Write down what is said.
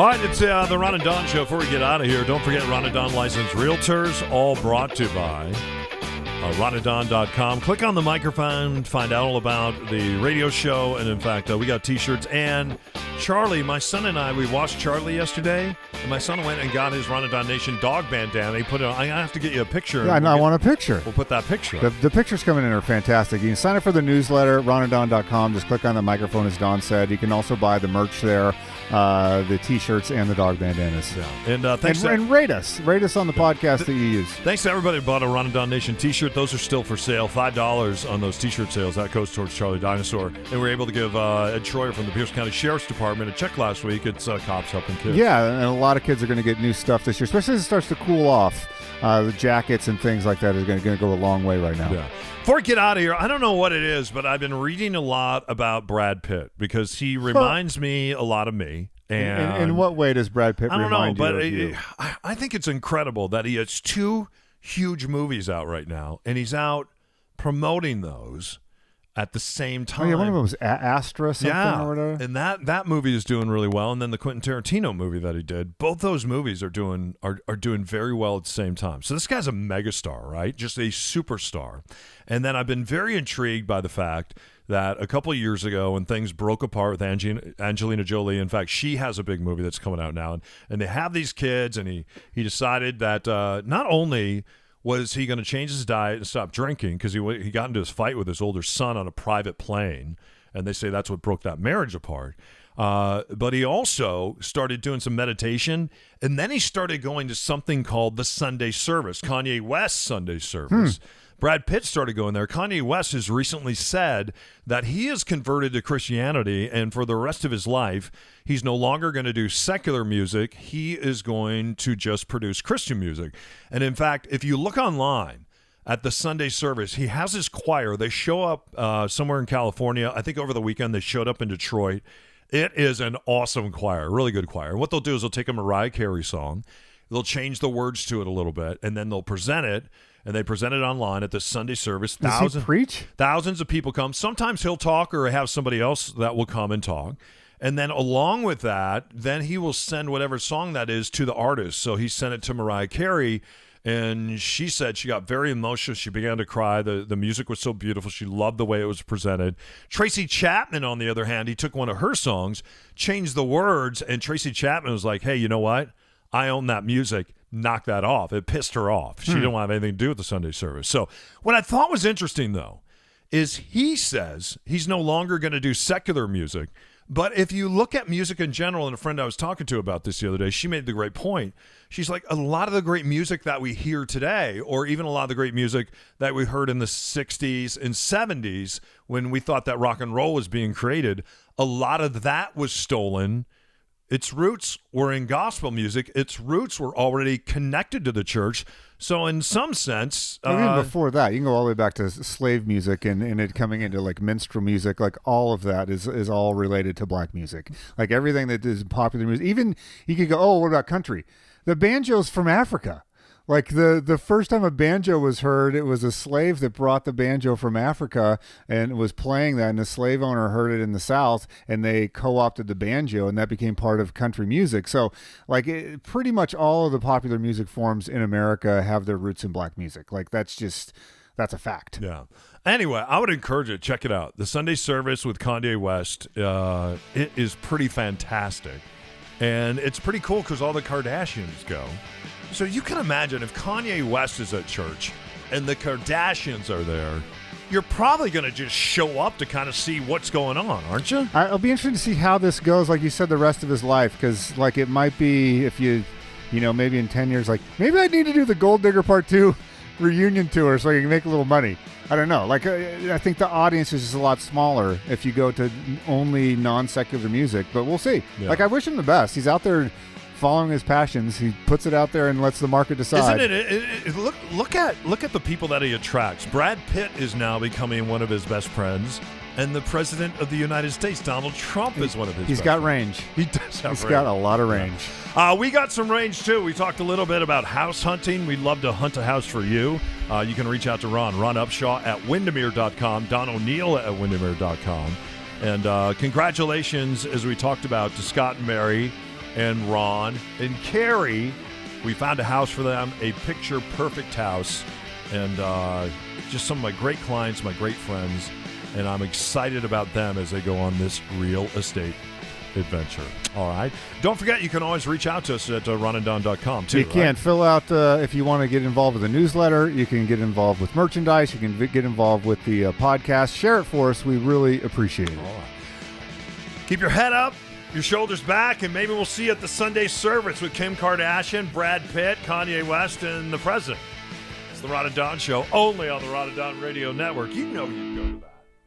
All right, it's the Ron and Don Show. Before we get out of here, don't forget Ron and Don Licensed Realtors, all brought to you by ronandon.com. Click on the microphone, find out all about the radio show, and in fact, we got T-shirts. And Charlie, my son and I, we watched Charlie yesterday, and my son went and got his Ron and Don Nation dog bandana. He put it on. I have to get you a picture. Yeah, I want a picture. We'll put that picture up. The pictures coming in are fantastic. You can sign up for the newsletter, ronandon.com. Just click on the microphone, as Don said. You can also buy the merch there, the T-shirts and the dog bandanas. Yeah. And thanks and rate us. Rate us on the podcast that you use. Thanks to everybody who bought a Ron and Don Nation T-shirt. Those are still for sale. $5 on those T-shirt sales. That goes towards Charlie Dinosaur. And we were able to give Ed Troyer from the Pierce County Sheriff's Department a check last week. It's Cops Helping Kids. Yeah, and a lot of kids are going to get new stuff this year, especially as it starts to cool off. The jackets and things like that are going to go a long way right now. Yeah. Before we get out of here, I don't know what it is, but I've been reading a lot about Brad Pitt because he reminds me a lot of me. And in what way does Brad Pitt remind you of you? I think it's incredible that he has two huge movies out right now, and he's out promoting those at the same time. Oh, yeah, one of them was Astra something or whatever. And that movie is doing really well. And then the Quentin Tarantino movie that he did, both those movies are doing very well at the same time. So this guy's a megastar, right? Just a superstar. And then I've been very intrigued by the fact that a couple of years ago when things broke apart with Angelina Jolie, in fact, she has a big movie that's coming out now. And they have these kids, and he decided that not only was he going to change his diet and stop drinking because he got into his fight with his older son on a private plane, and they say that's what broke that marriage apart. But he also started doing some meditation, and then he started going to something called the Sunday service, Kanye West Sunday service. Brad Pitt started going there. Kanye West has recently said that he is converted to Christianity, and for the rest of his life, he's no longer going to do secular music. He is going to just produce Christian music. And in fact, if you look online at the Sunday service, he has his choir. They show up somewhere in California. I think over the weekend they showed up in Detroit. It is an awesome choir, really good choir. And what they'll do is they'll take a Mariah Carey song, they'll change the words to it a little bit, and then they'll present it. And they present it online at the Sunday service. Does he preach? Thousands of people come. Sometimes he'll talk or have somebody else that will come and talk. And then along with that, then he will send whatever song that is to the artist. So he sent it to Mariah Carey, and she said she got very emotional. She began to cry. The music was so beautiful. She loved the way it was presented. Tracy Chapman, on the other hand, he took one of her songs, changed the words, and Tracy Chapman was like, hey, you know what? I own that music. Knock that off. It pissed her off. She didn't want to have anything to do with the Sunday service. So what I thought was interesting, though, is he says he's no longer going to do secular music. But if you look at music in general, and a friend I was talking to about this the other day, she made the great point. She's like, a lot of the great music that we hear today, or even a lot of the great music that we heard in the 60s and 70s when we thought that rock and roll was being created, a lot of that was stolen. Its roots were in gospel music. Its roots were already connected to the church. So in some sense... even before that, you can go all the way back to slave music and it coming into like minstrel music. Like all of that is all related to black music. Like everything that is popular music. Even you could go, oh, what about country? The banjo's from Africa. Like the first time a banjo was heard, it was a slave that brought the banjo from Africa and was playing that, and the slave owner heard it in the South, and they co-opted the banjo, and that became part of country music. So, like, pretty much all of the popular music forms in America have their roots in black music. Like, that's a fact. Yeah. Anyway, I would encourage you to check it out. The Sunday service with Kanye West, it is pretty fantastic. And it's pretty cool because all the Kardashians go. So you can imagine if Kanye West is at church and the Kardashians are there, you're probably going to just show up to kind of see what's going on, aren't you? It'll be interesting to see how this goes, like you said, the rest of his life, because like it might be if you maybe in 10 years, like maybe I need to do the Gold Digger Part 2 reunion tour so I can make a little money. I don't know. Like I think the audience is just a lot smaller if you go to only non-secular music, but we'll see. Yeah. Like I wish him the best. He's out there following his passions. He puts it out there and lets the market decide. Isn't it? Look at the people that he attracts. Brad Pitt is now becoming one of his best friends, and the president of the United States, Donald Trump, is one of his. He's got range. He does have. He's got a lot of range. We got some range too. We talked a little bit about house hunting. We'd love to hunt a house for you. You can reach out to Ron Upshaw at Windermere.com, Don O'Neill at Windermere.com. And congratulations, as we talked about, to Scott and Mary and Ron and Carrie. We found a house for them, a picture-perfect house, and just some of my great clients, my great friends, and I'm excited about them as they go on this real estate adventure. All right. Don't forget, you can always reach out to us at ronanddon.com, too. You can fill out, if you want to get involved with the newsletter, you can get involved with merchandise, you can get involved with the podcast. Share it for us. We really appreciate it. All right. Keep your head up, your shoulders back, and maybe we'll see you at the Sunday service with Kim Kardashian, Brad Pitt, Kanye West, and the president. It's the Ron and Don Show, only on the Ron and Don Radio Network. You know you'd go to that.